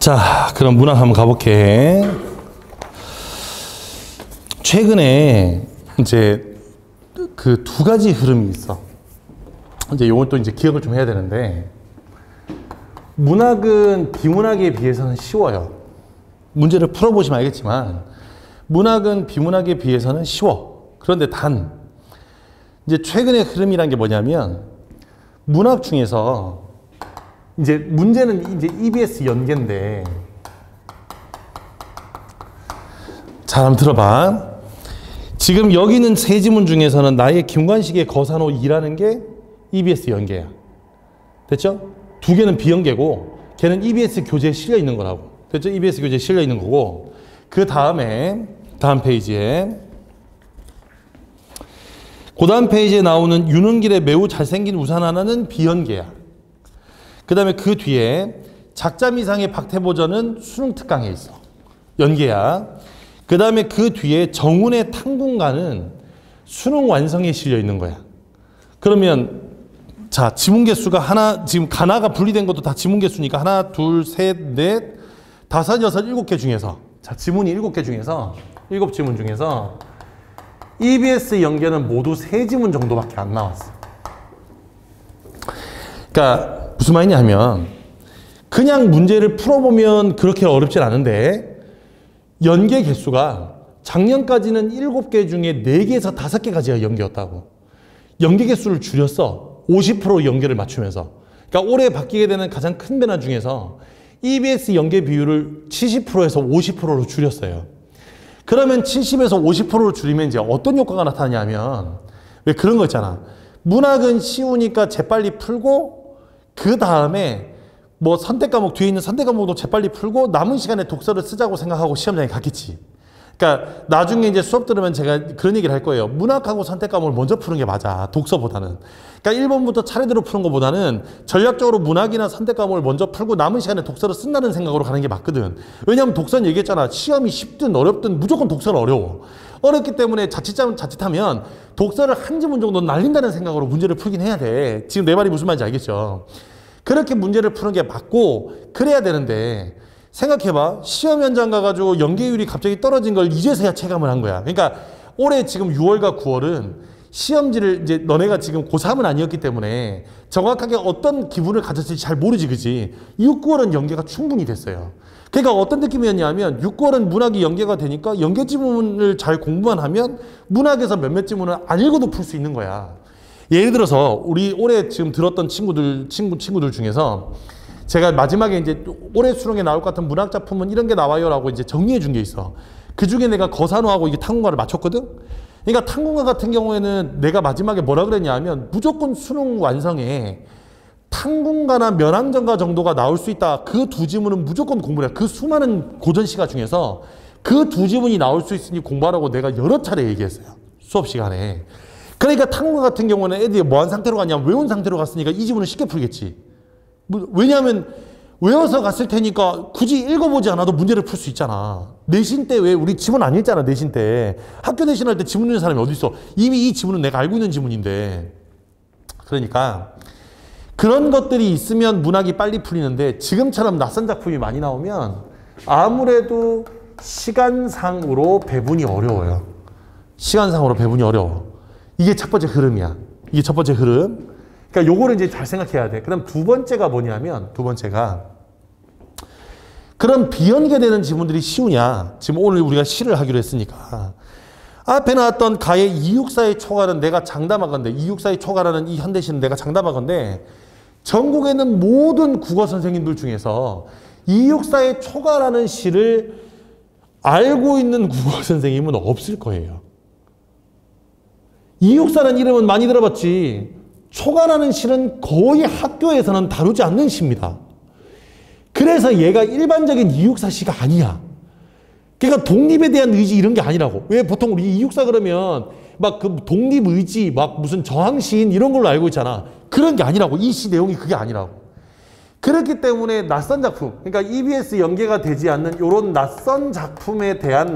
자, 그럼 문학 한번 가볼게. 최근에 이제 그 두 가지 흐름이 있어. 이제 요건 또 이제 기억을 좀 해야 되는데, 문학은 비문학에 비해서는 쉬워요. 문제를 풀어보시면 알겠지만, 문학은 비문학에 비해서는 쉬워. 그런데 단, 이제 최근의 흐름이란 게 뭐냐면, 문학 중에서 이제 문제는 이제 EBS 연계인데, 잘 한번 들어봐. 지금 여기 있는 세 지문 중에서는 나의 김관식의 거사노 2라는 게 EBS 연계야. 됐죠? 두 개는 비연계고, 걔는 EBS 교재에 실려 있는 거라고. 됐죠? EBS 교재에 실려 있는 거고, 그 다음에, 다음 페이지에, 그 다음 페이지에 나오는 윤은길의 매우 잘생긴 우산 하나는 비연계야. 그 다음에 그 뒤에 작자미상의 박태보전은 수능 특강에 있어. 연계야. 그 다음에 그 뒤에 정운의 탕군가는 수능 완성에 실려 있는 거야. 그러면 자, 지문 개수가 하나, 지금 가나가 분리된 것도 다 지문 개수니까 하나, 둘, 셋, 넷, 다섯, 여섯, 일곱 개 중에서, 자, 지문이 7개 중에서, 7지문 중에서 EBS 연계는 모두 3지문 정도밖에 안 나왔어. 그러니까 무슨 말이냐 하면, 그냥 문제를 풀어보면 그렇게 어렵진 않은데, 연계 개수가 작년까지는 7개 중에 4개에서 5개까지가 연계였다고. 연계 개수를 줄였어. 50% 연계를 맞추면서. 그러니까 올해 바뀌게 되는 가장 큰 변화 중에서 EBS 연계 비율을 70%에서 50%로 줄였어요. 그러면 70에서 50%로 줄이면 이제 어떤 효과가 나타나냐면, 왜 그런 거 있잖아. 문학은 쉬우니까 재빨리 풀고, 그 다음에 뭐 선택 과목, 뒤에 있는 선택 과목도 재빨리 풀고, 남은 시간에 독서를 쓰자고 생각하고 시험장에 갔겠지. 그러니까 나중에 이제 수업 들으면 제가 그런 얘기를 할 거예요. 문학하고 선택 과목을 먼저 푸는 게 맞아. 독서보다는. 그러니까 1번부터 차례대로 푸는 것보다는 전략적으로 문학이나 선택 과목을 먼저 풀고 남은 시간에 독서를 쓴다는 생각으로 가는 게 맞거든. 왜냐하면 독서는 얘기했잖아. 시험이 쉽든 어렵든 무조건 독서는 어려워. 어렵기 때문에 자칫하면 독서를 한 지문 정도 날린다는 생각으로 문제를 풀긴 해야 돼. 지금 내 말이 무슨 말인지 알겠죠? 그렇게 문제를 푸는 게 맞고 그래야 되는데, 생각해봐. 시험 현장 가가지고 연계율이 갑자기 떨어진 걸 이제서야 체감을 한 거야. 그러니까 올해 지금 6월과 9월은 시험지를 이제 너네가 지금 고3은 아니었기 때문에 정확하게 어떤 기분을 가졌을지 잘 모르지, 그지? 6, 9월은 연계가 충분히 됐어요. 그러니까 어떤 느낌이었냐면 6, 9월은 문학이 연계가 되니까 연계 지문을 잘 공부만 하면 문학에서 몇몇 지문을 안 읽어도 풀 수 있는 거야. 예를 들어서 우리 올해 지금 들었던 친구들 중에서 제가 마지막에 이제 올해 수능에 나올 것 같은 문학 작품은 이런 게 나와요라고 이제 정리해 준 게 있어. 그 중에 내가 거산호하고 이게 탕군가를 맞췄거든? 그러니까 탕군가 같은 경우에는 내가 마지막에 뭐라 그랬냐 하면 무조건 수능 완성에 탕군가나 면항전가 정도가 나올 수 있다. 그 두 지문은 무조건 공부를 해. 그 수많은 고전 시가 중에서 그 두 지문이 나올 수 있으니 공부하라고 내가 여러 차례 얘기했어요. 수업 시간에. 그러니까 탕군가 같은 경우는 애들이 뭐한 상태로 갔냐면 외운 상태로 갔으니까 이 지문은 쉽게 풀겠지. 왜냐하면 외워서 갔을 테니까 굳이 읽어보지 않아도 문제를 풀 수 있잖아. 내신 때 왜 우리 지문 안 읽잖아. 내신 때. 학교 내신할 때 지문 읽는 사람이 어디 있어. 이미 이 지문은 내가 알고 있는 지문인데. 그러니까 그런 것들이 있으면 문학이 빨리 풀리는데, 지금처럼 낯선 작품이 많이 나오면 아무래도 시간상으로 배분이 어려워요. 시간상으로 배분이 어려워. 이게 첫 번째 흐름이야. 이게 첫 번째 흐름. 그러니까 요거를 이제 잘 생각해야 돼. 그 다음 두 번째가 뭐냐면, 두 번째가 그런 비연계되는 지문들이 쉬우냐. 지금 오늘 우리가 시를 하기로 했으니까. 앞에 나왔던 가의 264의 초가는 내가 장담하건대, 264의 초가라는 이 현대시는 내가 장담하건대, 전국에 있는 모든 국어 선생님들 중에서 264의 초가라는 시를 알고 있는 국어 선생님은 없을 거예요. 264라는 이름은 많이 들어봤지. 초가라는 시는 거의 학교에서는 다루지 않는 시입니다. 그래서 얘가 일반적인 264 시가 아니야. 그러니까 독립에 대한 의지 이런 게 아니라고. 왜 보통 우리 264 그러면 막 그 독립 의지, 막 무슨 저항시인 이런 걸로 알고 있잖아. 그런 게 아니라고. 이 시 내용이 그게 아니라고. 그렇기 때문에 낯선 작품, 그러니까 EBS 연계가 되지 않는 이런 낯선 작품에 대한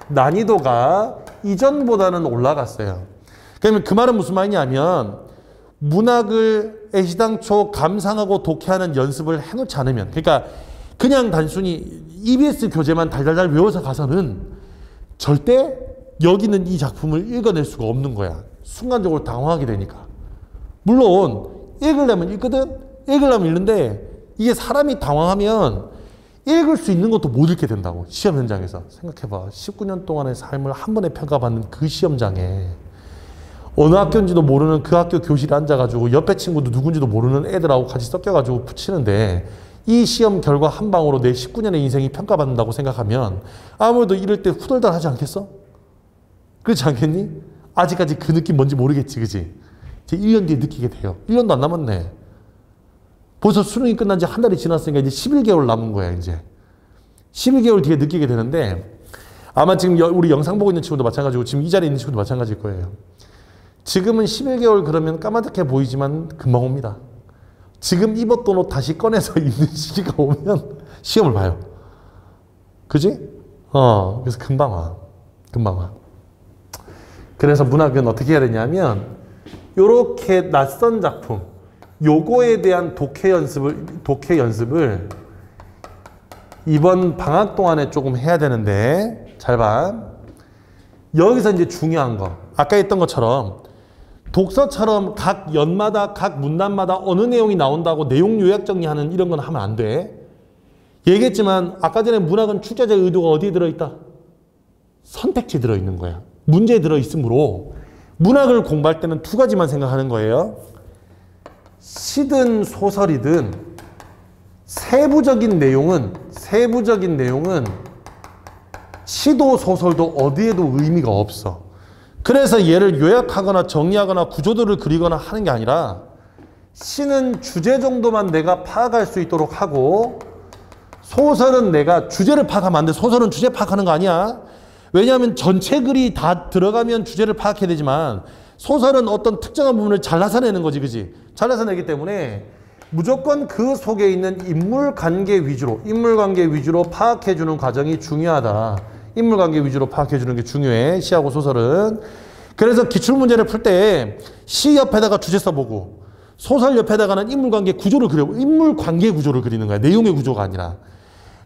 난이도가 이전보다는 올라갔어요. 그러면 그 말은 무슨 말이냐면, 문학을 애시당초 감상하고 독해하는 연습을 해놓지 않으면, 그러니까 그냥 단순히 EBS 교재만 달달달 외워서 가서는 절대 여기 있는 이 작품을 읽어낼 수가 없는 거야. 순간적으로 당황하게 되니까. 물론 읽으려면 읽거든. 읽으려면 읽는데 이게 사람이 당황하면 읽을 수 있는 것도 못 읽게 된다고. 시험 현장에서. 생각해봐. 19년 동안의 삶을 한 번에 평가받는 그 시험장에 어느 학교인지도 모르는 그 학교 교실에 앉아가지고 옆에 친구도 누군지도 모르는 애들하고 같이 섞여가지고 붙이는데 이 시험 결과 한 방으로 내 19년의 인생이 평가받는다고 생각하면 아무래도 이럴 때 후덜덜 하지 않겠어? 그렇지 않겠니? 아직까지 그 느낌 뭔지 모르겠지, 그지? 이제 1년 뒤에 느끼게 돼요. 1년도 안 남았네. 벌써 수능이 끝난 지 한 달이 지났으니까 이제 11개월 남은 거야, 이제. 11개월 뒤에 느끼게 되는데 아마 지금 우리 영상 보고 있는 친구도 마찬가지고 지금 이 자리에 있는 친구도 마찬가지일 거예요. 지금은 11개월 그러면 까마득해 보이지만 금방 옵니다. 지금 입었던 옷 다시 꺼내서 입는 시기가 오면 시험을 봐요. 그지? 그래서 금방 와. 금방 와. 그래서 문학은 어떻게 해야 되냐면 요렇게 낯선 작품, 요거에 대한 독해 연습을 이번 방학 동안에 조금 해야 되는데 잘 봐. 여기서 이제 중요한 거. 아까 했던 것처럼 독서처럼 각 연마다 각 문단마다 어느 내용이 나온다고 내용 요약 정리하는 이런 건 하면 안 돼. 얘기했지만 아까 전에 문학은 출제자의 의도가 어디에 들어있다? 선택지에 들어있는 거야. 문제에 들어있으므로 문학을 공부할 때는 두 가지만 생각하는 거예요. 시든 소설이든 세부적인 내용은 시도 소설도 어디에도 의미가 없어. 그래서 얘를 요약하거나 정리하거나 구조들을 그리거나 하는 게 아니라 시는 주제 정도만 내가 파악할 수 있도록 하고 소설은 내가 주제를 파악하면 안 돼. 소설은 주제 파악하는 거 아니야. 왜냐하면 전체 글이 다 들어가면 주제를 파악해야 되지만 소설은 어떤 특정한 부분을 잘라서내는 거지, 그지? 잘라서내기 때문에 무조건 그 속에 있는 인물관계 위주로 파악해주는 과정이 중요하다. 인물관계 위주로 파악해주는 게 중요해. 시하고 소설은. 그래서 기출문제를 풀 때 시 옆에다가 주제 써보고 소설 옆에다가는 인물관계 구조를 그리는 거야. 내용의 구조가 아니라.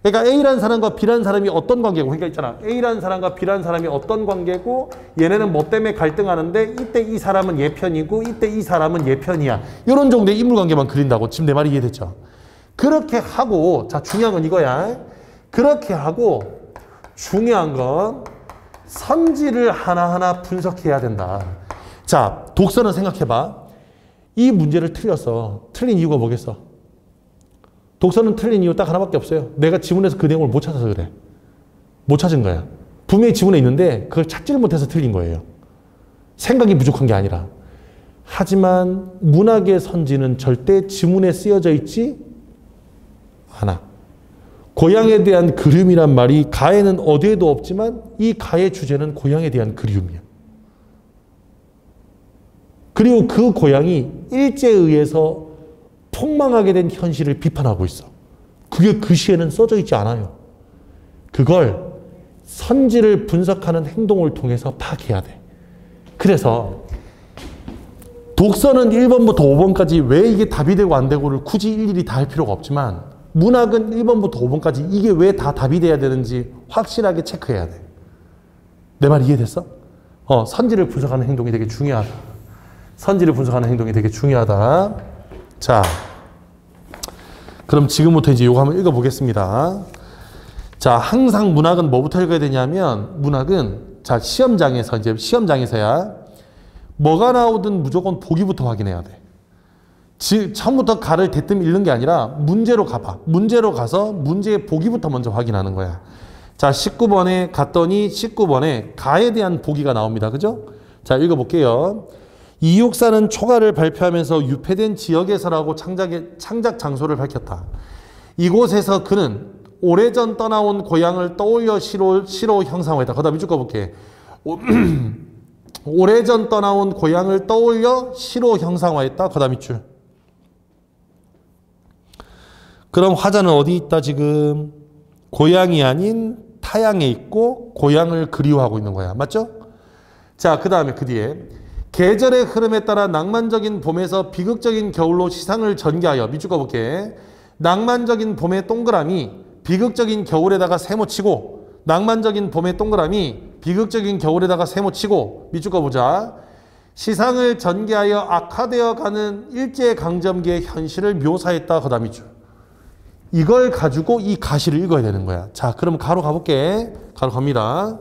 그러니까 A라는 사람과 B라는 사람이 어떤 관계고, 그러니까 있잖아. A라는 사람과 B라는 사람이 어떤 관계고 얘네는 뭐 때문에 갈등하는데 이때 이 사람은 얘 편이고 이때 이 사람은 얘 편이야. 이런 정도의 인물관계만 그린다고. 지금 내 말이 이해됐죠? 그렇게 하고, 자, 중요한 건 이거야. 그렇게 하고 중요한 건 선지를 하나하나 분석해야 된다. 자, 독서는 생각해봐. 이 문제를 틀렸어. 틀린 이유가 뭐겠어? 독서는 틀린 이유 딱 하나밖에 없어요. 내가 지문에서 그 내용을 못 찾아서 그래. 못 찾은 거야. 분명히 지문에 있는데 그걸 찾지를 못해서 틀린 거예요. 생각이 부족한 게 아니라. 하지만 문학의 선지는 절대 지문에 쓰여져 있지 않아. 고향에 대한 그리움이란 말이 가에는 어디에도 없지만 이 가의 주제는 고향에 대한 그리움이야. 그리고 그 고향이 일제에 의해서 폭망하게 된 현실을 비판하고 있어. 그게 그 시에는 써져 있지 않아요. 그걸 선지를 분석하는 행동을 통해서 파악해야 돼. 그래서 독서는 1번부터 5번까지 왜 이게 답이 되고 안 되고를 굳이 일일이 다 할 필요가 없지만 문학은 1번부터 5번까지 이게 왜 다 답이 돼야 되는지 확실하게 체크해야 돼. 내 말 이해됐어? 선지를 분석하는 행동이 되게 중요하다. 선지를 분석하는 행동이 되게 중요하다. 자, 그럼 지금부터 이제 이거 한번 읽어보겠습니다. 자, 항상 문학은 뭐부터 읽어야 되냐면, 문학은, 자, 시험장에서야 뭐가 나오든 무조건 보기부터 확인해야 돼. 처음부터 가를 대뜸 읽는 게 아니라 문제로 가봐. 문제로 가서 문제의 보기부터 먼저 확인하는 거야. 자, 19번에 갔더니 19번에 가에 대한 보기가 나옵니다. 그죠? 자, 읽어볼게요. 이육사는 초가를 발표하면서 유폐된 지역에서라고 창작 장소를 밝혔다. 이곳에서 그는 오래전 떠나온 고향을 떠올려 시로 형상화했다. 그 다음 이쪽 가볼게. 오래전 떠나온 고향을 떠올려 시로 형상화했다. 그 다음 이줄. 그럼 화자는 어디 있다 지금? 고향이 아닌 타향에 있고 고향을 그리워하고 있는 거야. 맞죠? 자, 그 다음에 그 뒤에 계절의 흐름에 따라 낭만적인 봄에서 비극적인 겨울로 시상을 전개하여 밑줄 그어볼게. 낭만적인 봄의 동그라미 비극적인 겨울에다가 세모치고 낭만적인 봄의 동그라미 비극적인 겨울에다가 세모치고 밑줄 그어보자. 시상을 전개하여 악화되어 가는 일제강점기의 현실을 묘사했다. 그 다음 밑줄. 이걸 가지고 이 가시를 읽어야 되는 거야. 자, 그럼 가로 가볼게. 가로 갑니다.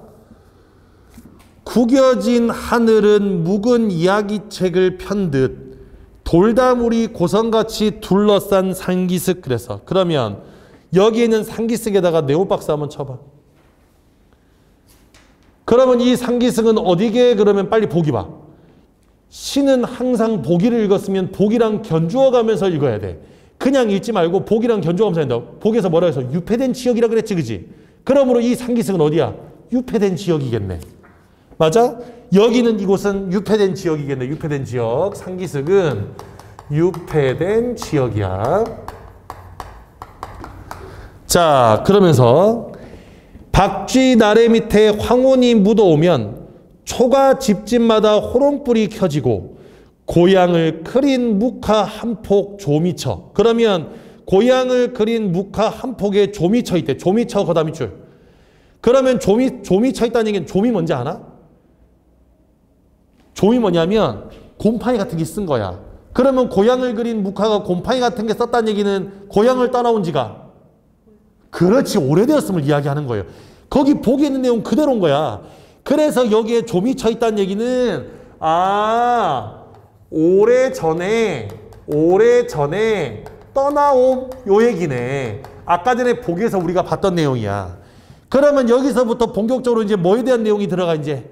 구겨진 하늘은 묵은 이야기책을 편듯 돌다물이 고성같이 둘러싼 상기슭. 그래서 그러면 여기에 있는 상기슭에다가 네모박스 한번 쳐봐. 그러면 이 상기슭은 어디게? 그러면 빨리 보기 봐. 시는 항상 보기를 읽었으면 보기랑 견주어 가면서 읽어야 돼. 그냥 읽지 말고 보기랑 견주어 가면서 한다. 보기에서 뭐라 해서 유폐된 지역이라 그랬지, 그지? 그러므로 이 상기슭은 어디야? 유폐된 지역이겠네. 맞아? 여기는 이곳은 유폐된 지역이겠네. 유폐된 지역. 상기슭은 유폐된 지역이야. 자, 그러면서 박쥐 나래 밑에 황혼이 묻어오면 초가 집집마다 호롱불이 켜지고 고향을 그린 묵화 한 폭 조미 쳐. 그러면 고향을 그린 묵화 한 폭에 조미 쳐 있대. 조미 쳐 그 다음 밑줄. 그러면 조미 쳐 있다는 얘기는 조미 뭔지 아나? 조미 뭐냐면 곰팡이 같은 게 쓴 거야. 그러면 고향을 그린 묵화가 곰팡이 같은 게 썼다는 얘기는 고향을 떠나온 지가 그렇지 오래되었음을 이야기하는 거예요. 거기 보기에 있는 내용 그대로인 거야. 그래서 여기에 조미 쳐 있다는 얘기는 오래전에 떠나온 요 얘기네. 아까 전에 보기에서 우리가 봤던 내용이야. 그러면 여기서부터 본격적으로 이제 뭐에 대한 내용이 들어가? 이제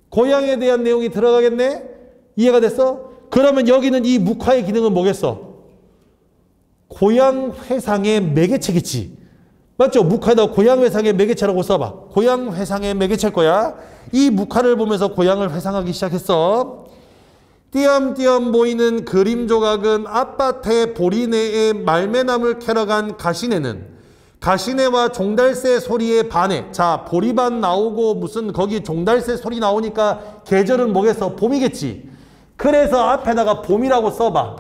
고향에 대한 내용이 들어가겠네? 이해가 됐어? 그러면 여기는 이 묵화의 기능은 뭐겠어? 고향 회상의 매개체겠지. 맞죠? 묵화에다 고향 회상의 매개체라고 써봐. 고향 회상의 매개체일 거야. 이 묵화를 보면서 고향을 회상하기 시작했어. 띄엄띄엄 보이는 그림 조각은 앞밭의 보리내에 말매나물 캐러 간 가시네는 가시네와 종달새 소리에 반해. 자, 보리밭 나오고 무슨 거기 종달새 소리 나오니까 계절은 뭐겠어? 봄이겠지. 그래서 앞에다가 봄이라고 써봐.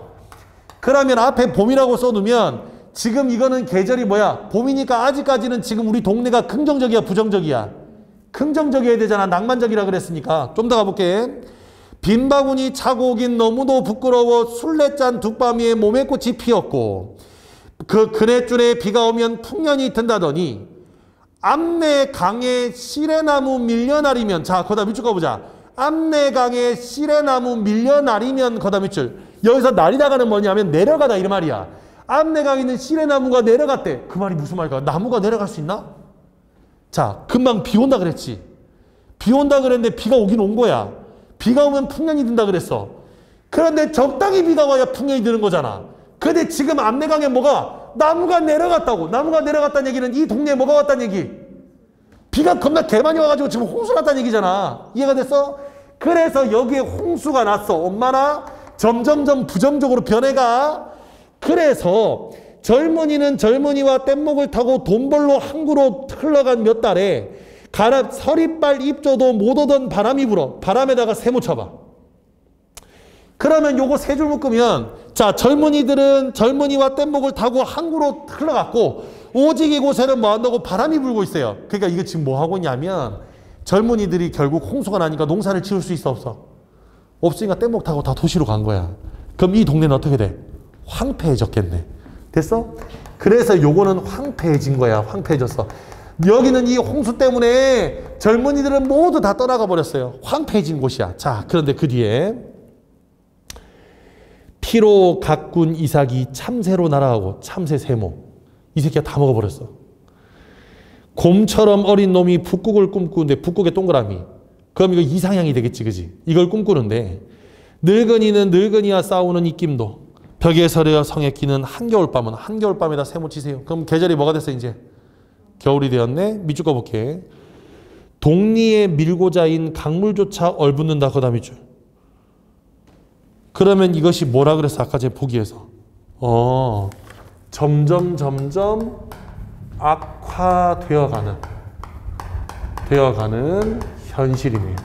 그러면 앞에 봄이라고 써두면 지금 이거는 계절이 뭐야? 봄이니까 아직까지는 지금 우리 동네가 긍정적이야, 부정적이야? 긍정적이어야 되잖아. 낭만적이라 그랬으니까. 좀 더 가볼게. 빈 바구니 차고 오긴 너무도 부끄러워 술래짠 둑밤이에 몸에 꽃이 피었고 그 그네줄에 비가 오면 풍년이 든다더니 암내강에 시래나무 밀려나리면. 자, 거다 밑줄 가보자. 암내강에 시래나무 밀려나리면 거다 밑줄. 여기서 나리다가는 뭐냐면 내려가다 이 말이야. 암내강에 있는 시래나무가 내려갔대. 그 말이 무슨 말일까? 나무가 내려갈 수 있나? 자, 금방 비 온다 그랬지. 비 온다 그랬는데 비가 오긴 온 거야. 비가 오면 풍년이 든다 그랬어. 그런데 적당히 비가 와야 풍년이 드는 거잖아. 근데 지금 암내강에 뭐가? 나무가 내려갔다고. 나무가 내려갔다는 얘기는 이 동네에 뭐가 왔다는 얘기? 비가 겁나 개 많이 와가지고 지금 홍수 났다는 얘기잖아. 이해가 됐어? 그래서 여기에 홍수가 났어. 엄마나 점점점 부정적으로 변해가. 그래서 젊은이는 젊은이와 뗏목을 타고 돈 벌러 항구로 흘러간 몇 달에 서리빨 입조도 못 오던 바람이 불어. 바람에다가 세모 쳐봐. 그러면 요거 세 줄 묶으면 자, 젊은이들은 젊은이와 뗏목을 타고 항구로 흘러갔고 오직 이곳에는 뭐 한다고? 바람이 불고 있어요. 그러니까 이거 지금 뭐 하고 있냐면 젊은이들이 결국 홍수가 나니까 농사를 지을 수 있어 없어? 없으니까 뗏목 타고 다 도시로 간 거야. 그럼 이 동네는 어떻게 돼? 황폐해졌겠네. 됐어? 그래서 요거는 황폐해진 거야. 황폐해졌어. 여기는 이 홍수 때문에 젊은이들은 모두 다 떠나가 버렸어요. 황폐해진 곳이야. 자, 그런데 그 뒤에 피로 가꾼 이삭이 참새로 날아가고 참새 세모. 이 새끼가 다 먹어버렸어. 곰처럼 어린 놈이 북극을 꿈꾸는데 북극의 동그라미. 그럼 이거 이상향이 되겠지, 그지? 이걸 꿈꾸는데 늙은이는 늙은이와 싸우는 입김도 벽에 서려 성에 끼는 한겨울밤은 한겨울밤에다 세모 치세요. 그럼 계절이 뭐가 됐어 이제? 겨울이 되었네. 밑줄 꺼볼게. 동리에 밀고자인 강물조차 얼붙는다. 그 다음 밑줄. 그러면 이것이 뭐라 그랬어? 아까 제가 보기에서. 점점 악화되어가는 현실이네요.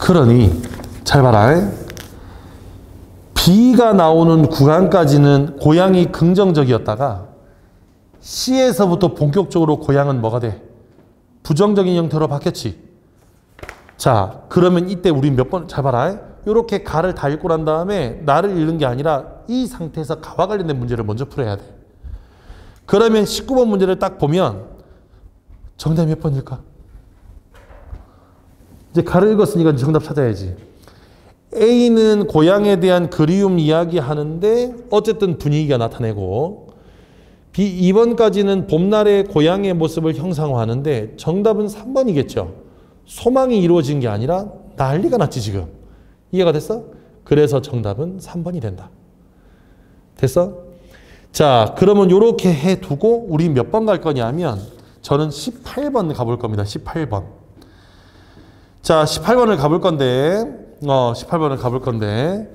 그러니 잘 봐라. B가 나오는 구간까지는 고양이 긍정적이었다가 C에서부터 본격적으로 고양은 뭐가 돼? 부정적인 형태로 바뀌었지. 자, 그러면 이때 우리 몇 번, 잘 봐라. 이렇게 가를 다 읽고 난 다음에 나를 읽는 게 아니라 이 상태에서 가와 관련된 문제를 먼저 풀어야 돼. 그러면 19번 문제를 딱 보면 정답이 몇 번일까? 이제 가를 읽었으니까 정답 찾아야지. A는 고향에 대한 그리움 이야기하는데 어쨌든 분위기가 나타내고, B 2번까지는 봄날의 고향의 모습을 형상화하는데 정답은 3번이겠죠. 소망이 이루어진 게 아니라 난리가 났지 지금. 이해가 됐어? 그래서 정답은 3번이 된다. 됐어? 자, 그러면 이렇게 해두고 우리 몇 번 갈 거냐 하면 저는 18번 가볼 겁니다. 18번. 자, 18번을 가볼 건데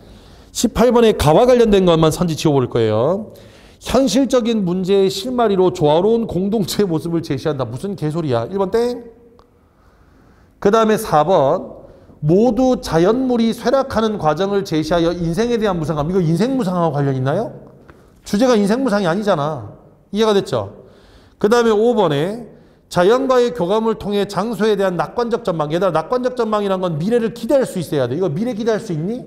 18번에 가와 관련된 것만 선지 지워볼 거예요. 현실적인 문제의 실마리로 조화로운 공동체의 모습을 제시한다. 무슨 개소리야. 1번 땡. 그 다음에 4번. 모두 자연물이 쇠락하는 과정을 제시하여 인생에 대한 무상함. 이거 인생 무상함과 관련 있나요? 주제가 인생 무상이 아니잖아. 이해가 됐죠? 그 다음에 5번에 자연과의 교감을 통해 장소에 대한 낙관적 전망. 얘들아, 낙관적 전망이란 건 미래를 기대할 수 있어야 돼. 이거 미래 기대할 수 있니?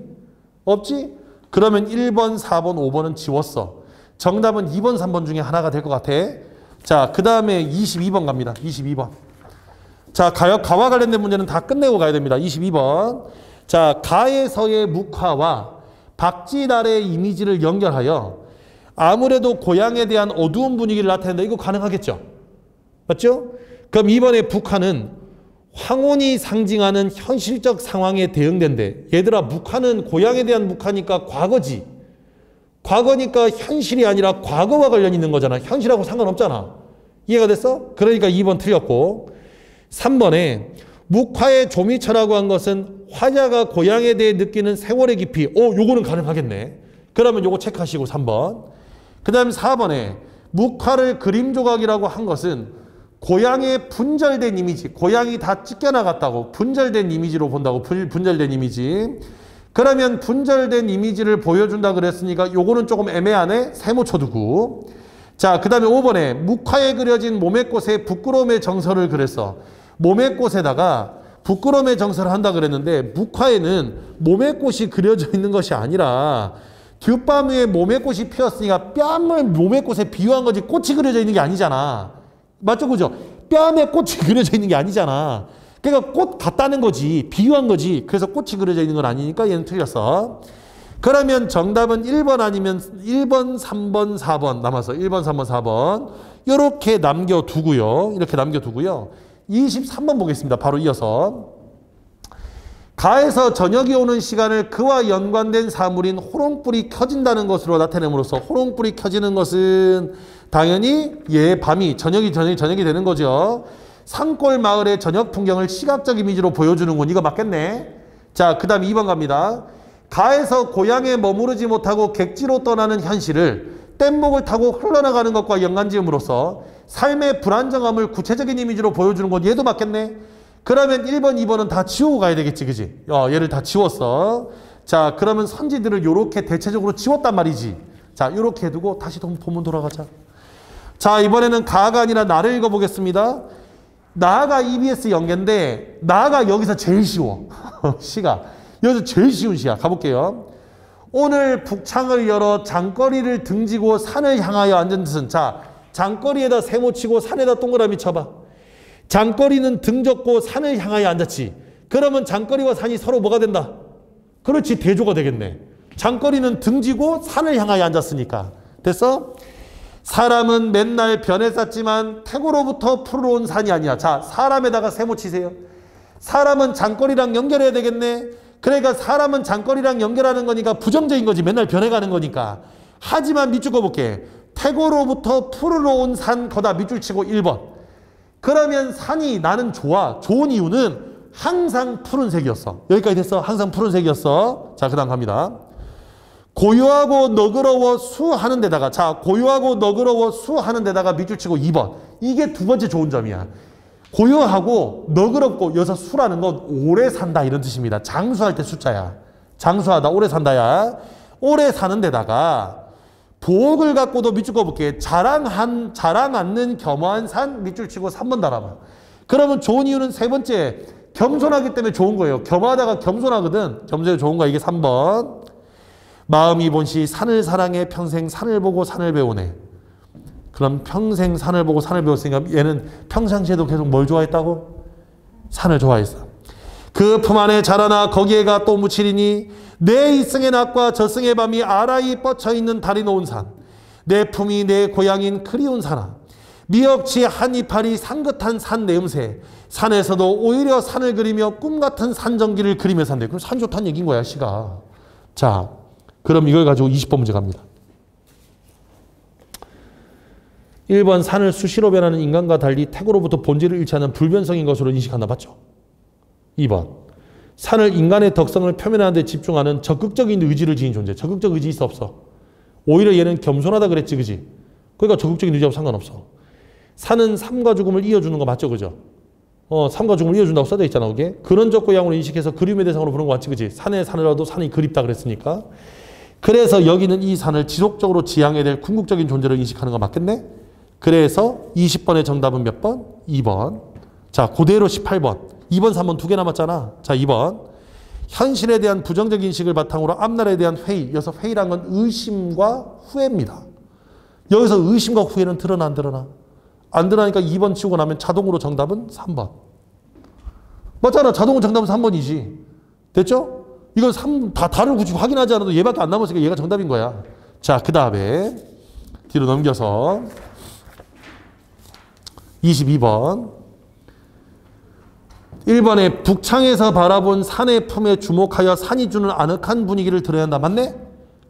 없지? 그러면 1번, 4번, 5번은 지웠어. 정답은 2번, 3번 중에 하나가 될 것 같아. 자, 그 다음에 22번 갑니다. 22번. 자, 가와 관련된 문제는 다 끝내고 가야 됩니다. 22번. 자, 가에서의 묵화와 박쥐달의 이미지를 연결하여 아무래도 고향에 대한 어두운 분위기를 나타낸다. 이거 가능하겠죠? 맞죠? 그럼 이번에 북한은 황혼이 상징하는 현실적 상황에 대응된대. 얘들아, 묵화는 고향에 대한 묵화니까 과거지. 과거니까 현실이 아니라 과거와 관련 있는 거잖아. 현실하고 상관없잖아. 이해가 됐어? 그러니까 2번 틀렸고, 3번에 묵화의 조미처라고 한 것은 화자가 고향에 대해 느끼는 세월의 깊이. 요거는 가능하겠네. 그러면 요거 체크하시고 3번. 그 다음에 4번에 묵화를 그림 조각이라고 한 것은 고향의 분절된 이미지. 고향이 다 찢겨나갔다고. 분절된 이미지로 본다고. 분절된 이미지. 그러면 분절된 이미지를 보여준다 그랬으니까 요거는 조금 애매하네. 세모 쳐두고. 자, 그 다음에 5번에 묵화에 그려진 몸의 꽃에 부끄러움의 정서를 그랬어. 몸의 꽃에다가 부끄러움의 정서를 한다 그랬는데 묵화에는 몸의 꽃이 그려져 있는 것이 아니라 뒷밤 위에 몸의 꽃이 피었으니까 뺨을 몸의 꽃에 비유한 거지 꽃이 그려져 있는 게 아니잖아. 맞죠? 그죠? 뺨에 꽃이 그려져 있는 게 아니잖아. 그러니까 꽃 같다는 거지. 비유한 거지. 그래서 꽃이 그려져 있는 건 아니니까 얘는 틀렸어. 그러면 정답은 1번 아니면 1번, 3번, 4번 남아서 1번, 3번, 4번 이렇게 남겨두고요. 23번 보겠습니다. 바로 이어서. 가에서 저녁이 오는 시간을 그와 연관된 사물인 호롱불이 켜진다는 것으로 나타냄으로써 호롱불이 켜지는 것은 당연히 밤이 저녁이 되는 거죠. 산골 마을의 저녁 풍경을 시각적 이미지로 보여주는군. 이거 맞겠네. 자, 그 다음 2번 갑니다. 가에서 고향에 머무르지 못하고 객지로 떠나는 현실을 뗏목을 타고 흘러나가는 것과 연관지음으로써 삶의 불안정함을 구체적인 이미지로 보여주는 건 얘도 맞겠네. 그러면 1번, 2번은 다 지우고 가야 되겠지, 그지? 얘를 다 지웠어. 자, 그러면 선지들을 요렇게 대체적으로 지웠단 말이지. 자, 요렇게 해두고 다시 본문 돌아가자. 자, 이번에는 가가 아니라 나를 읽어보겠습니다. 나가 EBS 연계인데 나가 여기서 제일 쉬워. 시가. 여기서 제일 쉬운 시야. 가볼게요. 오늘 북창을 열어 장거리를 등지고 산을 향하여 앉은 듯은. 자, 장거리에다 세모 치고 산에다 동그라미 쳐봐. 장거리는 등졌고 산을 향하여 앉았지. 그러면 장거리와 산이 서로 뭐가 된다? 그렇지, 대조가 되겠네. 장거리는 등지고 산을 향하여 앉았으니까. 됐어? 사람은 맨날 변에 쌌지만 태고로부터 풀어온 산이 아니야. 자, 사람에다가 세모 치세요. 사람은 장거리랑 연결해야 되겠네. 그러니까 사람은 장거리랑 연결하는 거니까 부정적인 거지. 맨날 변해가는 거니까. 하지만 밑줄 꺼볼게. 태고로부터 풀으러 온 산 거다 밑줄 치고 1번. 그러면 산이 나는 좋아. 좋은 이유는 항상 푸른색이었어. 여기까지 됐어. 항상 푸른색이었어. 자, 그 다음 갑니다. 고요하고 너그러워 수하는 데다가. 자, 고요하고 너그러워 수하는 데다가 밑줄 치고 2번. 이게 두 번째 좋은 점이야. 고요하고 너그럽고 여기서 수라는 건 오래 산다 이런 뜻입니다. 장수할 때 숫자야. 장수하다 오래 산다야. 오래 사는 데다가 보옥을 갖고도 밑줄 꺼볼게. 자랑 않는 겸허한 산 밑줄 치고 3번 달아봐. 그러면 좋은 이유는 세 번째 겸손하기 때문에 좋은 거예요. 겸허하다가 겸손하거든. 겸손이 좋은 거야. 이게 3번. 마음이 본시 산을 사랑해 평생 산을 보고 산을 배우네. 그럼 평생 산을 보고 산을 배웠으니까 얘는 평상시에도 계속 뭘 좋아했다고? 산을 좋아했어. 그 품 안에 자라나 거기에가 또 묻히리니 내 이승의 낮과 저승의 밤이 아라이 뻗쳐있는 달이 놓은 산. 내 품이 내 고향인 그리운 산아. 미역치 한 이파리 산긋한 산 내음새. 산에서도 오히려 산을 그리며 꿈같은 산전기를 그리며 산대. 그럼 산 좋다는 얘기인 거야 시가. 자, 그럼 이걸 가지고 20번 문제 갑니다. 1번 산을 수시로 변하는 인간과 달리 태고로부터 본질을 일치하는 불변성인 것으로 인식한다. 맞죠? 2번 산을 인간의 덕성을 표면하는 데 집중하는 적극적인 의지를 지닌 존재. 적극적 의지 있어 없어? 오히려 얘는 겸손하다 그랬지 그지? 그러니까 적극적인 의지하고 상관없어. 산은 삶과 죽음을 이어주는 거 맞죠 그죠? 삶과 죽음을 이어준다고 써져 있잖아 그게. 그런 적고양으로 인식해서 그림의 대상으로 부르는 거 맞지 그지? 산에 산이라도 산이 그립다 그랬으니까. 그래서 여기는 이 산을 지속적으로 지향해야 될 궁극적인 존재로 인식하는 거 맞겠네? 그래서 20번의 정답은 몇 번? 2번. 자, 그대로 18번. 2번, 3번 두 개 남았잖아. 자, 2번. 현실에 대한 부정적 인식을 바탕으로 앞날에 대한 회의. 여기서 회의란 건 의심과 후회입니다. 여기서 의심과 후회는 드러나 안 드러나? 안 드러나니까 2번 치우고 나면 자동으로 정답은 3번. 맞잖아. 자동으로 정답은 3번이지. 됐죠? 이건 다를 굳이 확인하지 않아도 얘밖에 안 남았으니까 얘가 정답인 거야. 자, 그 다음에 뒤로 넘겨서 22번. 1번에 북창에서 바라본 산의 품에 주목하여 산이 주는 아늑한 분위기를 들어야 한다. 맞네?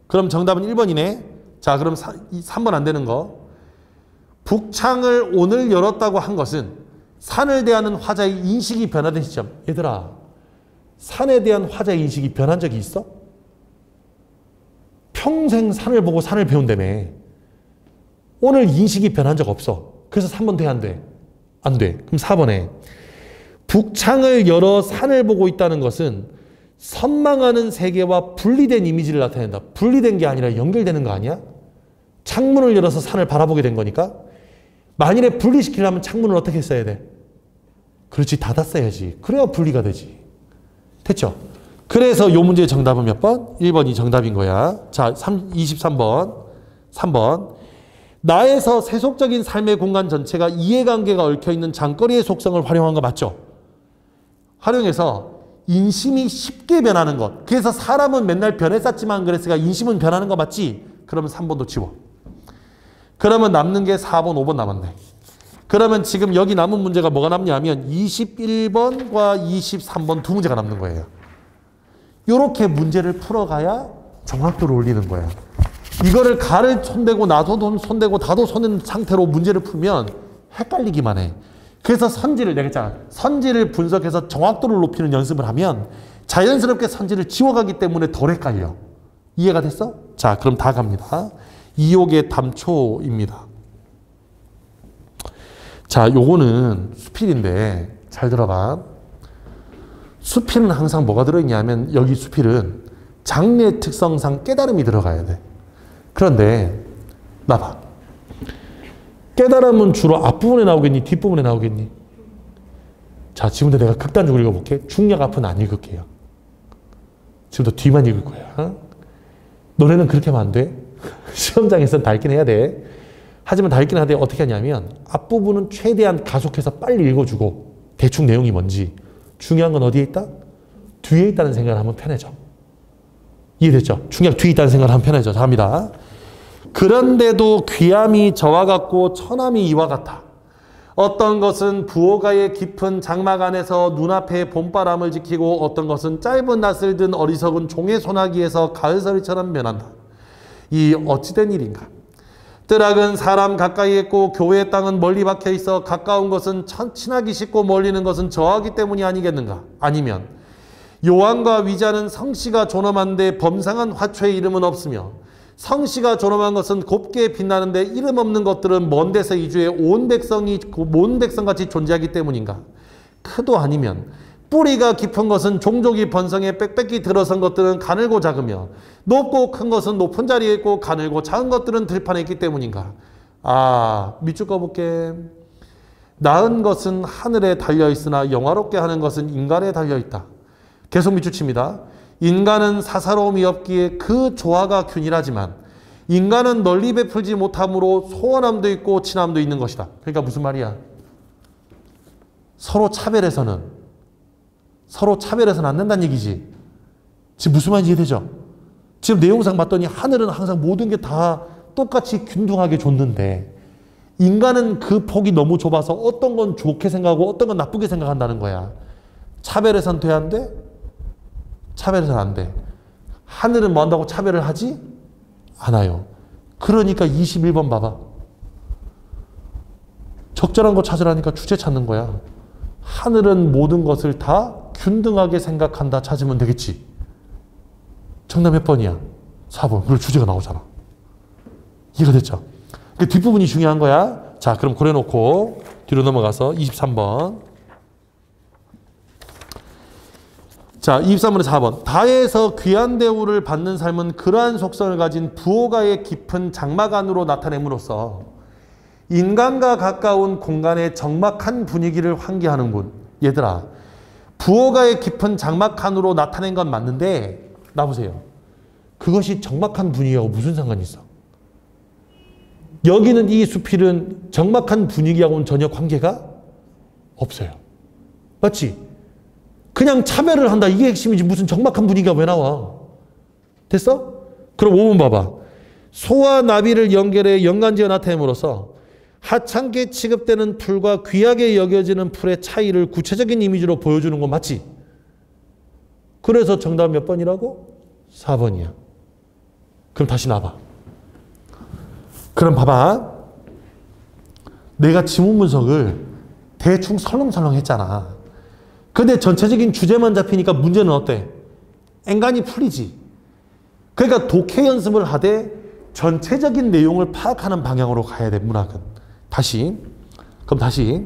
그럼 정답은 1번이네. 자, 그럼 3번 안 되는 거. 북창을 오늘 열었다고 한 것은 산을 대하는 화자의 인식이 변화된 시점. 얘들아, 산에 대한 화자의 인식이 변한 적이 있어? 평생 산을 보고 산을 배운다며. 오늘 인식이 변한 적 없어. 그래서 3번 돼, 안 돼? 안 돼. 그럼 4번에 북창을 열어 산을 보고 있다는 것은 선망하는 세계와 분리된 이미지를 나타낸다. 분리된 게 아니라 연결되는 거 아니야? 창문을 열어서 산을 바라보게 된 거니까. 만일에 분리시키려면 창문을 어떻게 써야 돼? 그렇지, 닫았어야지. 그래야 분리가 되지. 됐죠? 그래서 이 문제의 정답은 몇 번? 1번이 정답인 거야. 자, 23번. 3번. 나에서 세속적인 삶의 공간 전체가 이해관계가 얽혀있는 장거리의 속성을 활용한 거 맞죠? 활용해서 인심이 쉽게 변하는 것. 그래서 사람은 맨날 변해 쌌지만 그랬으니까 인심은 변하는 거 맞지? 그러면 3번도 지워. 그러면 남는 게 4번, 5번 남았네. 그러면 지금 여기 남은 문제가 뭐가 남냐면 21번과 23번 두 문제가 남는 거예요. 이렇게 문제를 풀어가야 정확도를 올리는 거야. 이거를 가를 손대고 나도 손대고 다도 손댄 상태로 문제를 풀면 헷갈리기만 해. 그래서 선지를 내가 했잖아. 선지를 분석해서 정확도를 높이는 연습을 하면 자연스럽게 선지를 지워가기 때문에 덜 헷갈려. 이해가 됐어? 자, 그럼 다 갑니다. 이옥의 담초입니다. 자, 요거는 수필인데 잘 들어봐. 수필은 항상 뭐가 들어있냐면 여기 수필은 장르의 특성상 깨달음이 들어가야 돼. 그런데 나봐. 깨달음은 주로 앞부분에 나오겠니? 뒷부분에 나오겠니? 자, 지금부터 내가 극단적으로 읽어볼게. 중략 앞은 안 읽을게요. 지금부터 뒤만 읽을 거야. 너네는 그렇게 하면 안 돼. 시험장에서는 다 읽긴 해야 돼. 하지만 다 읽긴 하되 어떻게 하냐면 앞부분은 최대한 가속해서 빨리 읽어주고 대충 내용이 뭔지. 중요한 건 어디에 있다? 뒤에 있다는 생각을 하면 편해져. 이해됐죠? 중략 뒤에 있다는 생각을 하면 편해져. 자, 갑니다. 그런데도 귀함이 저와 같고 처남이 이와 같아. 어떤 것은 부호가의 깊은 장막 안에서 눈앞에 봄바람을 지키고 어떤 것은 짧은 낯을 든 어리석은 종의 소나기에서 가을서리처럼 변한다. 이 어찌된 일인가? 뜨락은 사람 가까이 있고 교회의 땅은 멀리 박혀 있어 가까운 것은 친하기 쉽고 멀리는 것은 저하기 때문이 아니겠는가? 아니면 요한과 위자는 성씨가 존엄한데 범상한 화초의 이름은 없으며 성씨가 존엄한 것은 곱게 빛나는데 이름 없는 것들은 먼 데서 이주해 온 백성같이 존재하기 때문인가? 그도 아니면 뿌리가 깊은 것은 종족이 번성해 빽빽히 들어선 것들은 가늘고 작으며 높고 큰 것은 높은 자리에 있고 가늘고 작은 것들은 들판에 있기 때문인가? 밑줄 꺼볼게. 나은 것은 하늘에 달려있으나 영화롭게 하는 것은 인간에 달려있다. 계속 밑줄 칩니다. 인간은 사사로움이 없기에 그 조화가 균일하지만 인간은 널리 베풀지 못함으로 소원함도 있고 친함도 있는 것이다. 그러니까 무슨 말이야? 서로 차별해서는 안 된다는 얘기지. 지금 무슨 말인지 이해되죠? 지금 내용상 봤더니 하늘은 항상 모든 게 다 똑같이 균등하게 줬는데 인간은 그 폭이 너무 좁아서 어떤 건 좋게 생각하고 어떤 건 나쁘게 생각한다는 거야. 차별해서는 돼, 안 돼? 차별해서는 안 돼. 하늘은 뭐 한다고 차별을 하지? 않아요. 그러니까 21번 봐봐. 적절한 거 찾으라니까 주제 찾는 거야. 하늘은 모든 것을 다 균등하게 생각한다 찾으면 되겠지. 정답 몇 번이야? 4번. 그리고 주제가 나오잖아. 이해가 됐죠? 그 뒷부분이 중요한 거야. 자, 그럼 그래놓고 뒤로 넘어가서 23번. 자, 23번에 4번. 다에서 귀한 대우를 받는 삶은 그러한 속성을 가진 부호가의 깊은 장막 안으로 나타냄으로써 인간과 가까운 공간의 적막한 분위기를 환기하는군. 얘들아, 부호가의 깊은 장막 안으로 나타낸 건 맞는데 나보세요. 그것이 적막한 분위기하고 무슨 상관이 있어? 여기는 이 수필은 적막한 분위기하고는 전혀 관계가 없어요. 맞지? 그냥 차별을 한다. 이게 핵심이지 무슨 적막한 분위기가 왜 나와? 됐어? 그럼 5번 봐봐. 소와 나비를 연결해 연관지어 나타냄으로써 하찮게 취급되는 풀과 귀하게 여겨지는 풀의 차이를 구체적인 이미지로 보여주는 건 맞지? 그래서 정답 몇 번이라고? 4번이야. 그럼 다시 나와봐. 그럼 봐봐. 내가 지문 분석을 대충 설렁설렁 했잖아. 근데 전체적인 주제만 잡히니까 문제는 어때? 앵간히 풀리지. 그러니까 독해 연습을 하되 전체적인 내용을 파악하는 방향으로 가야 돼, 문학은. 그럼 다시.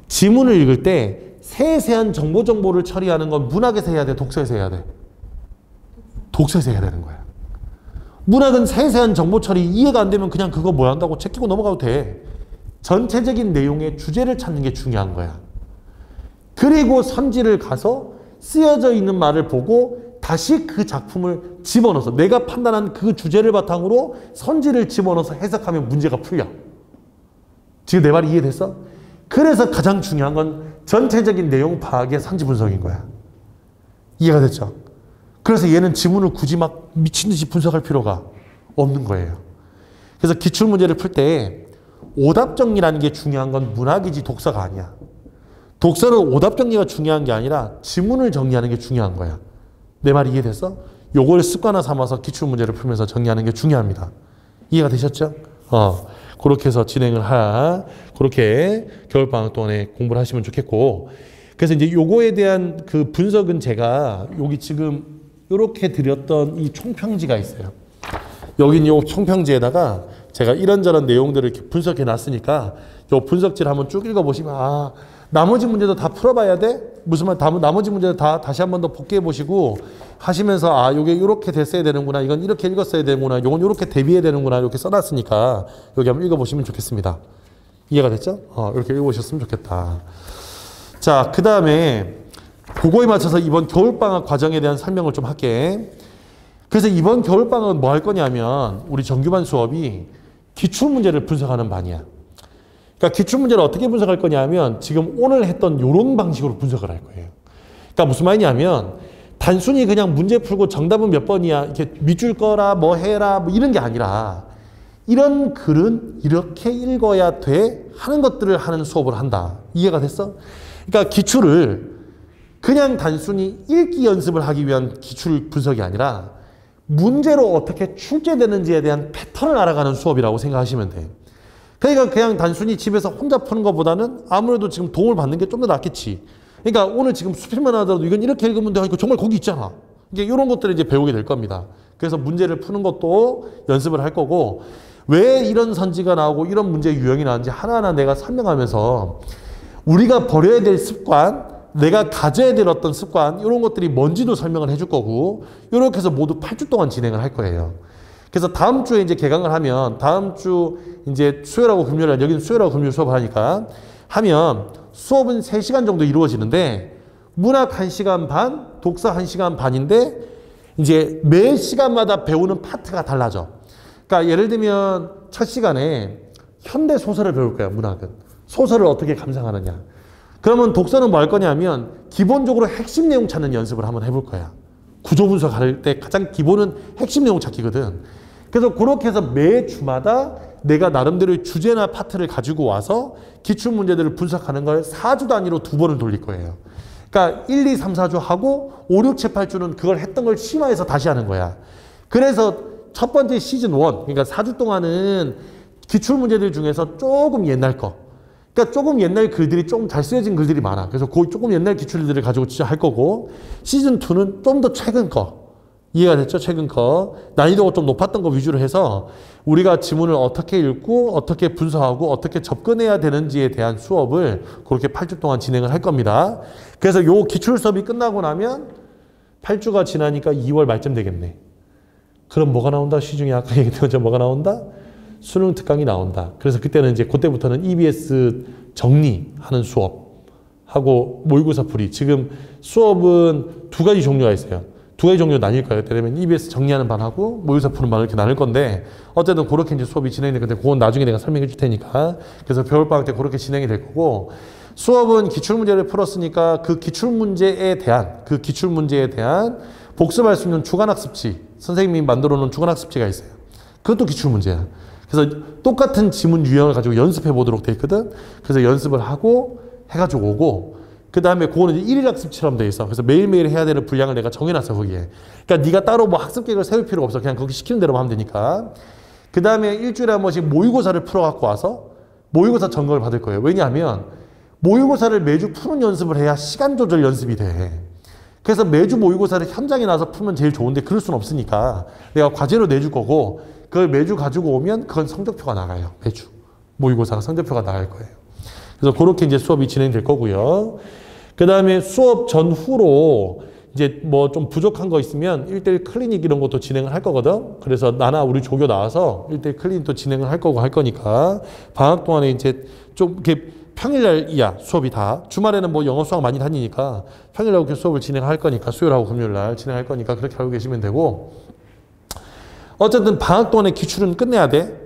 지문을 읽을 때 세세한 정보를 처리하는 건 문학에서 해야 돼, 독서에서 해야 돼? 독서에서 해야 되는 거야. 문학은 세세한 정보 처리 이해가 안 되면 그냥 그거 뭐 한다고 제끼고 넘어가도 돼. 전체적인 내용의 주제를 찾는 게 중요한 거야. 그리고 선지를 가서 쓰여져 있는 말을 보고 다시 그 작품을 집어넣어서 내가 판단한 그 주제를 바탕으로 선지를 집어넣어서 해석하면 문제가 풀려. 지금 내 말이 이해됐어? 그래서 가장 중요한 건 전체적인 내용 파악의 선지 분석인 거야. 이해가 됐죠? 그래서 얘는 지문을 굳이 막 미친 듯이 분석할 필요가 없는 거예요. 그래서 기출문제를 풀 때 오답 정리라는 게 중요한 건 문학이지 독서가 아니야. 독서는 오답 정리가 중요한 게 아니라 지문을 정리하는 게 중요한 거야. 내 말이 이해됐어? 요걸 습관화 삼아서 기출문제를 풀면서 정리하는 게 중요합니다. 이해가 되셨죠? 그렇게 해서 그렇게 겨울방학 동안에 공부를 하시면 좋겠고. 그래서 이제 요거에 대한 그 분석은 제가 여기 지금 이렇게 드렸던 이 총평지가 있어요. 여긴 요 총평지에다가 제가 이런저런 내용들을 이렇게 분석해 놨으니까 요 분석지를 한번 쭉 읽어보시면 나머지 문제도 다 풀어봐야 돼? 무슨 말? 나머지 문제도 다 다시 한번 더 복귀해 보시고 하시면서 요게 이렇게 됐어야 되는구나. 이건 이렇게 읽었어야 되는구나. 이건 이렇게 대비해야 되는구나. 이렇게 써놨으니까 여기 한번 읽어보시면 좋겠습니다. 이해가 됐죠? 이렇게 읽어보셨으면 좋겠다. 자, 그 다음에 그거에 맞춰서 이번 겨울방학 과정에 대한 설명을 좀 할게. 그래서 이번 겨울방학은 뭐 할 거냐면 우리 정규반 수업이 기출문제를 분석하는 반이야. 그러니까 기출문제를 어떻게 분석할 거냐면 지금 오늘 했던 이런 방식으로 분석을 할 거예요. 그러니까 무슨 말이냐면 단순히 그냥 문제 풀고 정답은 몇 번이야 이렇게 밑줄 거라 뭐 해라 뭐 이런 게 아니라 이런 글은 이렇게 읽어야 돼 하는 것들을 하는 수업을 한다. 이해가 됐어? 그러니까 기출을 그냥 단순히 읽기 연습을 하기 위한 기출 분석이 아니라 문제로 어떻게 출제되는지에 대한 패턴을 알아가는 수업이라고 생각하시면 돼. 그러니까 그냥 단순히 집에서 혼자 푸는 것보다는 아무래도 지금 도움을 받는 게 좀 더 낫겠지. 그러니까 오늘 지금 수필만 하더라도 이건 이렇게 읽으면 돼. 정말 거기 있잖아. 이게 이런 것들을 이제 배우게 될 겁니다. 그래서 문제를 푸는 것도 연습을 할 거고 왜 이런 선지가 나오고 이런 문제 유형이 나오는지 하나하나 내가 설명하면서 우리가 버려야 될 습관, 내가 가져야 될 어떤 습관 이런 것들이 뭔지도 설명을 해줄 거고 이렇게 해서 모두 8주 동안 진행을 할 거예요. 그래서 다음 주에 이제 개강을 하면 다음 주 이제 수요일하고 금요일, 여기는 수요일하고 금요일 수업을 하니까 하면 수업은 3시간 정도 이루어지는데 문학 1시간 반, 독서 1시간 반인데 이제 매 시간마다 배우는 파트가 달라져. 그러니까 예를 들면 첫 시간에 현대 소설을 배울 거야, 문학은. 소설을 어떻게 감상하느냐. 그러면 독서는 뭐 할 거냐면 기본적으로 핵심 내용 찾는 연습을 한번 해볼 거야. 구조 분석할 때 가장 기본은 핵심 내용 찾기거든. 그래서 그렇게 해서 매 주마다 내가 나름대로의 주제나 파트를 가지고 와서 기출 문제들을 분석하는 걸 4주 단위로 2번을 돌릴 거예요. 그러니까 1, 2, 3, 4주 하고 5, 6, 7, 8주는 그걸 했던 걸 심화해서 다시 하는 거야. 그래서 첫 번째 시즌 1, 그러니까 4주 동안은 기출 문제들 중에서 조금 옛날 거. 그러니까 조금 옛날 글들이 좀 잘 쓰여진 글들이 많아. 그래서 그 조금 옛날 기출들을 가지고 진짜 할 거고 시즌 2는 좀 더 최근 거. 이해가 됐죠? 최근 거. 난이도가 좀 높았던 거 위주로 해서 우리가 지문을 어떻게 읽고 어떻게 분석하고 어떻게 접근해야 되는지에 대한 수업을 그렇게 8주 동안 진행을 할 겁니다. 그래서 요 기출 수업이 끝나고 나면 8주가 지나니까 2월 말쯤 되겠네. 그럼 뭐가 나온다? 시중에 아까 얘기했던 것처럼 뭐가 나온다? 수능 특강이 나온다. 그래서 그때는 이제 그때부터는 EBS 정리하는 수업하고 모의고사 풀이. 지금 수업은 2가지 종류가 있어요. 2가지 종류로 나뉠 거예요. 그러면 EBS 정리하는 반하고 모의고사 푸는 반을 이렇게 나눌 건데 어쨌든 그렇게 이제 수업이 진행이 될 건데 그건 나중에 내가 설명해 줄 테니까. 그래서 겨울방학 때 그렇게 진행이 될 거고 수업은 기출문제를 풀었으니까 그 기출문제에 대한 복습할 수 있는 주간학습지 선생님이 만들어 놓은 주간학습지가 있어요. 그것도 기출문제야. 그래서 똑같은 지문 유형을 가지고 연습해 보도록 돼 있거든. 그래서 연습을 하고 해가지고 오고 그 다음에 그거는 이제 1일 학습처럼 돼 있어. 그래서 매일매일 해야 되는 분량을 내가 정해놨어, 거기에. 그러니까 네가 따로 뭐 학습 계획을 세울 필요가 없어. 그냥 거기 시키는 대로만 하면 되니까. 그 다음에 일주일에 한 번씩 모의고사를 풀어갖고 와서 모의고사 점검을 받을 거예요. 왜냐하면 모의고사를 매주 푸는 연습을 해야 시간 조절 연습이 돼. 그래서 매주 모의고사를 현장에 나서 풀면 제일 좋은데 그럴 수는 없으니까 내가 과제로 내줄 거고 그걸 매주 가지고 오면 그건 성적표가 나가요. 매주. 모의고사가 성적표가 나갈 거예요. 그래서 그렇게 이제 수업이 진행될 거고요. 그 다음에 수업 전후로 이제 뭐 좀 부족한 거 있으면 1대1 클리닉 이런 것도 진행을 할 거거든. 그래서 나나 우리 조교 나와서 1대1 클리닉도 진행을 할 거고 할 거니까 방학 동안에 이제 좀 이렇게 평일날이야 수업이 다. 주말에는 뭐 영어 수학 많이 다니니까 평일날 이렇게 수업을 진행할 거니까 수요일하고 금요일날 진행할 거니까 그렇게 알고 계시면 되고 어쨌든 방학 동안에 기출은 끝내야 돼.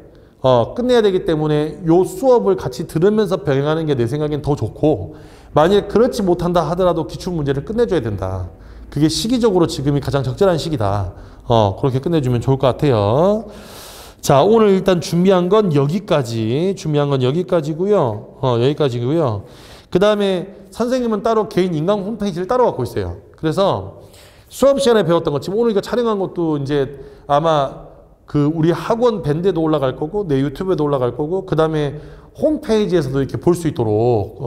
끝내야 되기 때문에 요 수업을 같이 들으면서 병행하는 게 내 생각엔 더 좋고 만약에 그렇지 못한다 하더라도 기출 문제를 끝내줘야 된다. 그게 시기적으로 지금이 가장 적절한 시기다. 그렇게 끝내주면 좋을 것 같아요. 자, 오늘 일단 준비한 건 여기까지고요. 여기까지고요. 그 다음에 선생님은 따로 개인 인강 홈페이지를 따로 갖고 있어요. 그래서 수업 시간에 배웠던 것, 지금 오늘 이거 촬영한 것도 이제 아마 그 우리 학원 밴드에도 올라갈 거고 내 유튜브에도 올라갈 거고 그 다음에 홈페이지에서도 이렇게 볼 수 있도록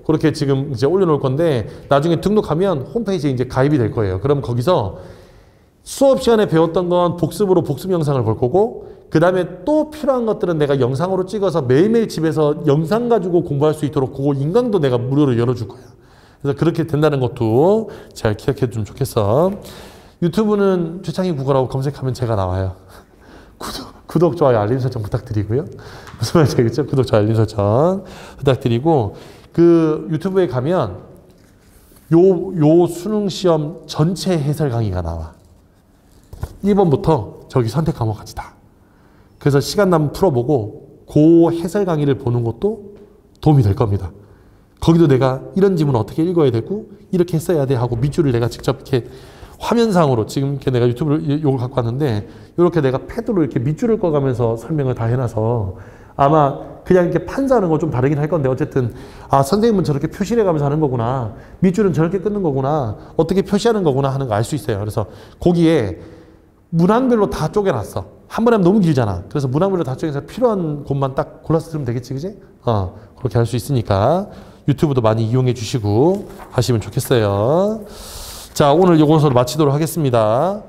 그렇게 지금 이제 올려놓을 건데 나중에 등록하면 홈페이지에 이제 가입이 될 거예요. 그럼 거기서 수업 시간에 배웠던 건 복습으로 복습 영상을 볼 거고 그 다음에 또 필요한 것들은 내가 영상으로 찍어서 매일매일 집에서 영상 가지고 공부할 수 있도록 그거 인강도 내가 무료로 열어줄 거야. 그래서 그렇게 된다는 것도 잘 기억해 두면 좋겠어. 유튜브는 최창희 국어라고 검색하면 제가 나와요. 구독, 좋아요, 알림 설정 부탁드리고요. 무슨 말인지 알겠죠? 구독, 좋아요, 알림 설정 부탁드리고 그 유튜브에 가면 요 수능 시험 전체 해설 강의가 나와. 1번부터 저기 선택 과목까지 다. 그래서 시간 나면 풀어보고 그 해설 강의를 보는 것도 도움이 될 겁니다. 거기도 내가 이런 지문 어떻게 읽어야 되고 이렇게 했어야 돼 하고 밑줄을 내가 직접 이렇게 화면상으로 지금 이렇게 내가 유튜브를 요걸 갖고 왔는데 이렇게 내가 패드로 이렇게 밑줄을 꺼가면서 설명을 다 해놔서 아마 그냥 이렇게 판사하는 건 좀 다르긴 할 건데 어쨌든 아 선생님은 저렇게 표시를 해가면서 하는 거구나 밑줄은 저렇게 끊는 거구나 어떻게 표시하는 거구나 하는 거 알 수 있어요. 그래서 거기에 문항별로 다 쪼개놨어. 한 번에 하면 너무 길잖아. 그래서 문항별로 다 쪼개서 필요한 곳만 딱 골라서 들으면 되겠지, 그지? 그렇게 할 수 있으니까 유튜브도 많이 이용해 주시고 하시면 좋겠어요. 자, 오늘 요것으로 마치도록 하겠습니다.